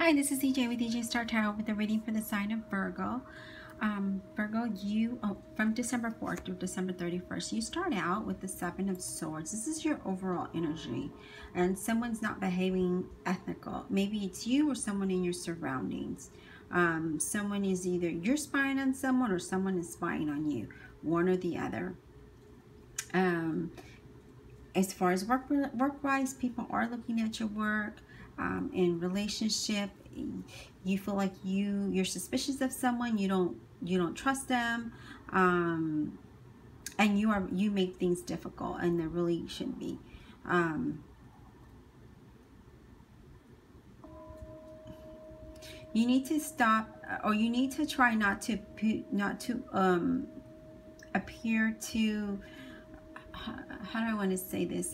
Hi, this is EJ with EJ Star Tarot with a reading for the sign of Virgo. Virgo, from December 4th to December 31st, you start out with the Seven of Swords. This is your overall energy, and someone's not behaving ethical. Maybe it's you or someone in your surroundings. Someone is either you're spying on someone or someone is spying on you, one or the other. As far as work-wise, people are looking at your work. In relationship, you feel like you're suspicious of someone. You don't trust them, and you make things difficult, and there really shouldn't be. You need to stop, or you need to try not to appear to, how do I want to say this,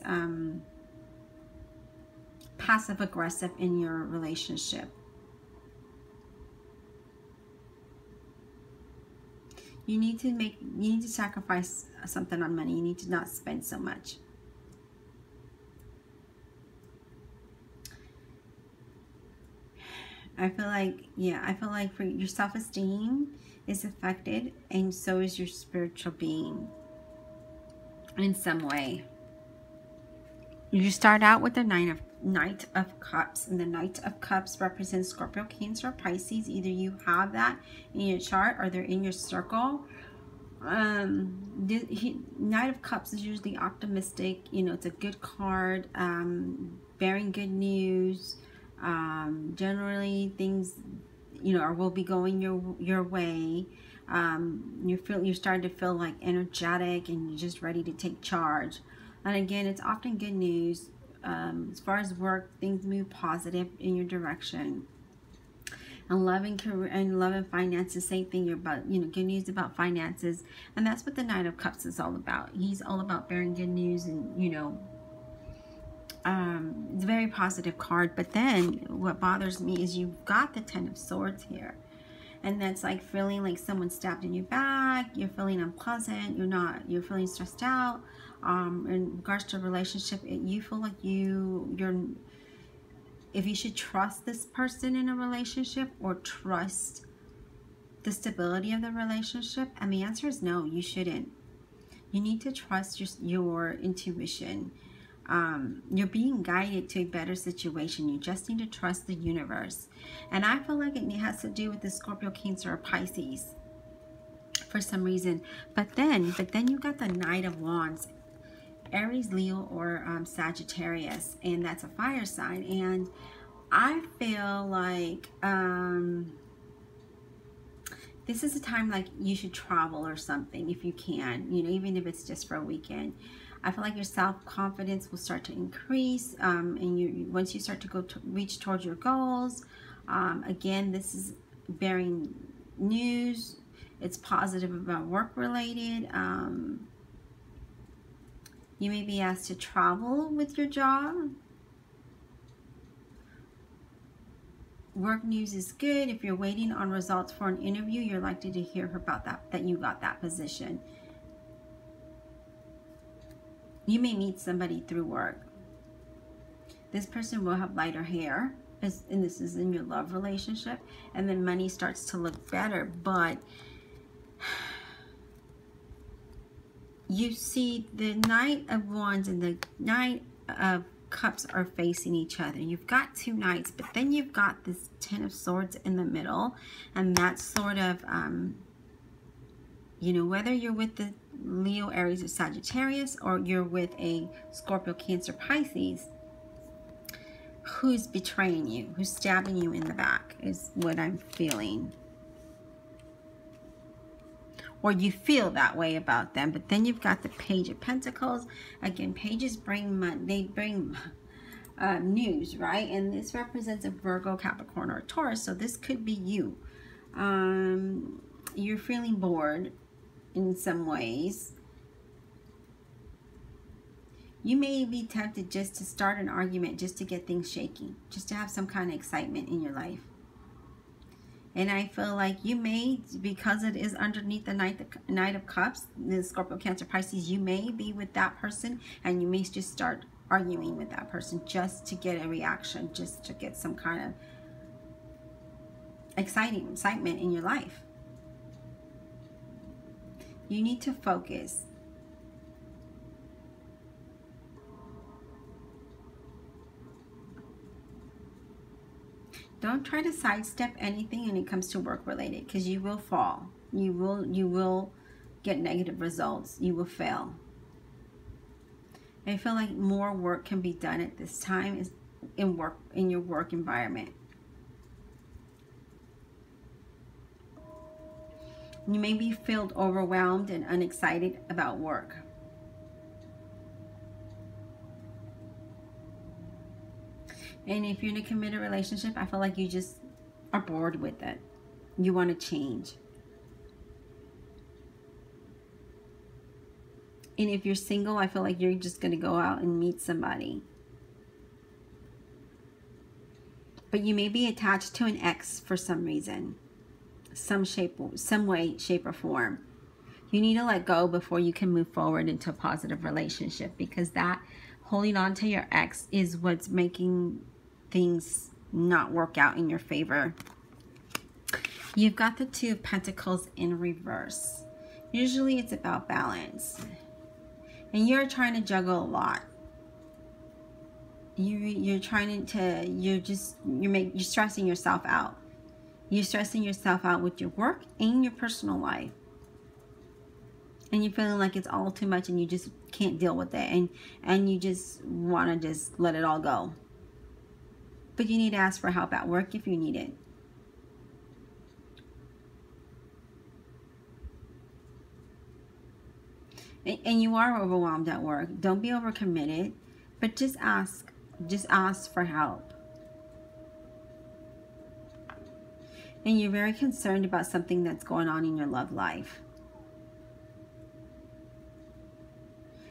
passive aggressive in your relationship. You need to sacrifice something on money. You need to not spend so much. I feel like for your self-esteem is affected, and so is your spiritual being in some way. You start out with the Knight of Cups, and the Knight of Cups represents Scorpio, Cancer, or Pisces. Either you have that in your chart or they're in your circle. Knight of Cups is usually optimistic. You know, it's a good card, bearing good news. Generally things, you know, will be going your way. You're starting to feel like energetic, and you're just ready to take charge. And again, it's often good news. As far as work, things move positive in your direction. And love and career and love and finances, same thing. You're about, you know, good news about finances, and that's what the Knight of Cups is all about. He's all about bearing good news, and you know, it's a very positive card. But then what bothers me is you've got the Ten of Swords here, and that's like feeling like someone stabbed in your back. You're feeling unpleasant. You're feeling stressed out. In regards to a relationship, you feel like if you should trust this person in a relationship or trust the stability of the relationship, and the answer is no, you shouldn't. You need to trust your intuition. You're being guided to a better situation. You just need to trust the universe. And I feel like it has to do with the Scorpio, Cancer, or Pisces for some reason. But then you got the Knight of Wands, Aries, Leo, or Sagittarius, and that's a fire sign. And I feel like this is a time like you should travel or something if you can, you know, even if it's just for a weekend. I feel like your self-confidence will start to increase, and once you start to reach towards your goals. Again, this is bearing news. It's positive about work-related. You may be asked to travel with your job. Work news is good. If you're waiting on results for an interview, you're likely to hear about that you got that position. You may meet somebody through work. This person will have lighter hair, and this is in your love relationship, and then money starts to look better. But you see the Knight of Wands and the Knight of Cups are facing each other. You've got two knights, but then you've got this Ten of Swords in the middle, and that's sort of, you know, whether you're with the Leo, Aries, or Sagittarius, or you're with a Scorpio, Cancer, Pisces, who's betraying you, who's stabbing you in the back, is what I'm feeling. Or you feel that way about them. But then you've got the Page of Pentacles. Again, pages bring news, right? And this represents a Virgo, Capricorn, or a Taurus. So this could be you. You're feeling bored in some ways. You may be tempted just to start an argument, just to get things shaking, just to have some kind of excitement in your life. And I feel like you may, because it is underneath the Knight of Cups, the Scorpio, Cancer, Pisces, you may be with that person, and you may just start arguing with that person just to get a reaction, just to get some kind of excitement in your life. You need to focus. Don't try to sidestep anything when it comes to work related, because you will fall. You will get negative results. You will fail. I feel like more work can be done at this time is in your work environment. You may be feel overwhelmed and unexcited about work. And if you're in a committed relationship, I feel like you just are bored with it. You want to change. And if you're single, I feel like you're just going to go out and meet somebody. But you may be attached to an ex for some reason. Some way, shape, or form. You need to let go before you can move forward into a positive relationship, because that holding on to your ex is what's making things not work out in your favor. You've got the Two of Pentacles in reverse. Usually it's about balance. And you're trying to juggle a lot. You're stressing yourself out. You're stressing yourself out with your work and your personal life. And you're feeling like it's all too much and you just can't deal with it. And you just want to just let it all go. But you need to ask for help at work if you need it. And you are overwhelmed at work. Don't be overcommitted, but just ask for help. And you're very concerned about something that's going on in your love life.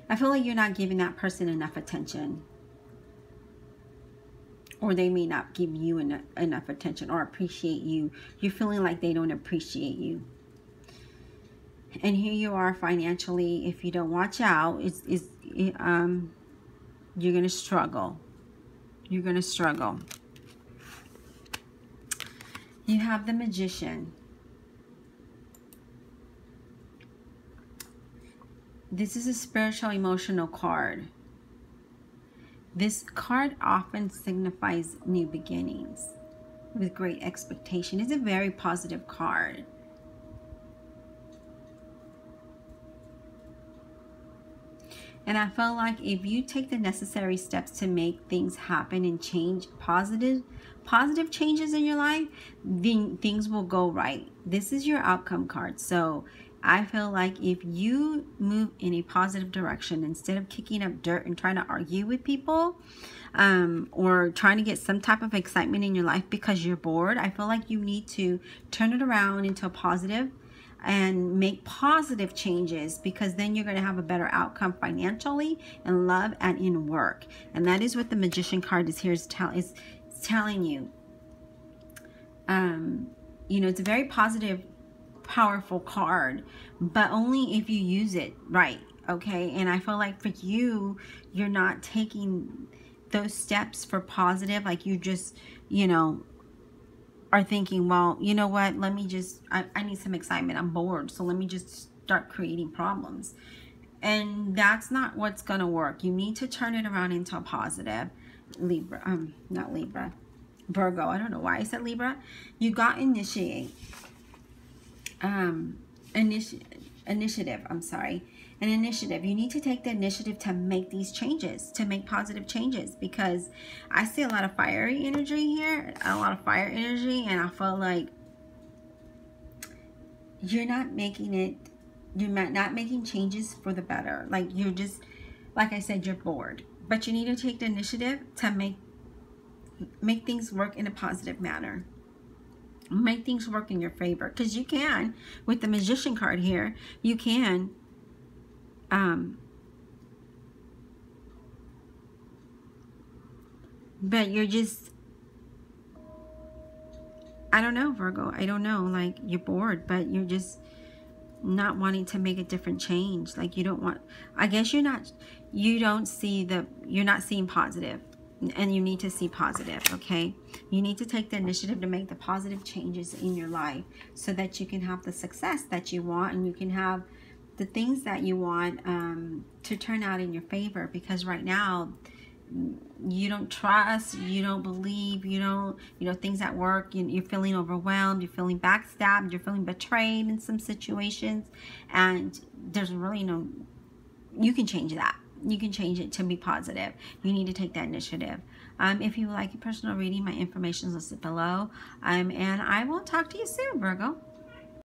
I feel like you're not giving that person enough attention. Or they may not give you enough attention or appreciate you. You're feeling like they don't appreciate you. And here you are financially. If you don't watch out, you're going to struggle. You're going to struggle. You have the Magician. This is a spiritual emotional card. This card often signifies new beginnings with great expectation. It's a very positive card. And I feel like if you take the necessary steps to make things happen and change, positive changes in your life, then things will go right. This is your outcome card. So I feel like if you move in a positive direction, instead of kicking up dirt and trying to argue with people, or trying to get some type of excitement in your life because you're bored, I feel like you need to turn it around into a positive and make positive changes, because then you're going to have a better outcome financially, in love, and in work. And that is what the Magician card is here is telling you. You know, it's a very positive, powerful card, but only if you use it right. Okay. And I feel like for you, you're not taking those steps for positive. Like you just, you know, are thinking, well, you know what, let me just, I need some excitement, I'm bored, so let me just start creating problems. And that's not what's gonna work. You need to turn it around into a positive. Not Libra, Virgo, I don't know why I said Libra. You got initiative, I'm sorry, an initiative. You need to take the initiative to make these changes, to make positive changes, because I see a lot of fiery energy here, a lot of fire energy, and I feel like you're not making it, you're not making changes for the better. Like you're just, like I said, you're bored, but you need to take the initiative to make things work in a positive manner. Make things work in your favor, because you can. With the Magician card here, you can but you're just, I don't know, Virgo, I don't know, like you're bored, but you're just not wanting to make a different change. Like you don't want, I guess you're not seeing positive. and you need to see positive, okay? You need to take the initiative to make the positive changes in your life so that you can have the success that you want, and you can have the things that you want to turn out in your favor. Because right now, you don't trust, you don't believe, you don't, things at work, you're feeling overwhelmed, you're feeling backstabbed, you're feeling betrayed in some situations, and there's really no, you can change that. You can change it to be positive. You need to take that initiative. If you would like a personal reading, my information is listed below. And I will talk to you soon, Virgo.